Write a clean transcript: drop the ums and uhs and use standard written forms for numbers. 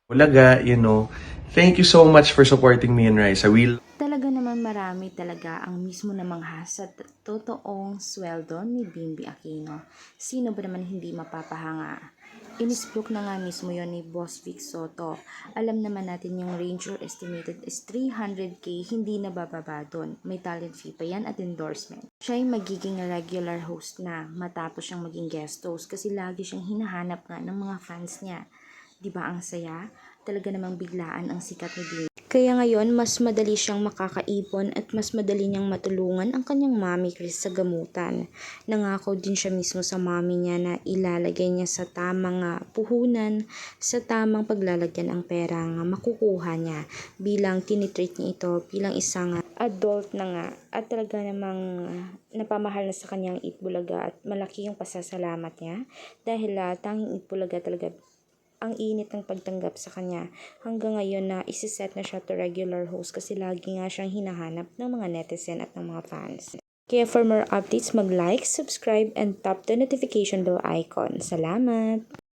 Ulaga, thank you so much for supporting me and Rise. I will Talaga naman marami talaga ang mismo namangha sa totoong sweldo ni Bimbi Aquino. Sino ba naman hindi mapapahanga? Inisbook na nga mismo yon ni Boss Vic Soto. Alam naman natin yung range or estimated is 300k, hindi na bababa doon. May talent fee pa yan at endorsement. Siya ay magiging regular host na matapos siyang maging guest host kasi lagi siyang hinahanap nga ng mga fans niya. Diba ang saya? Talaga namang biglaan ang sikat ni Bimbi. Kaya ngayon, mas madali siyang makakaipon at mas madali niyang matulungan ang kanyang mami Chris sa gamutan. Nangako din siya mismo sa mami niya na ilalagay niya sa tamang puhunan, sa tamang paglalagyan ang pera nga makukuha niya bilang tinitreat niya ito bilang isang adult na nga at talaga namang napamahal na sa kanyang Itbulaga at malaki yung pasasalamat niya dahil tanging Itbulaga talaga ang init ng pagtanggap sa kanya. Hanggang ngayon na isiset na siya to regular host kasi lagi nga siyang hinahanap ng mga netizen at ng mga fans. Kaya for more updates, mag-like, subscribe, and tap the notification bell icon. Salamat!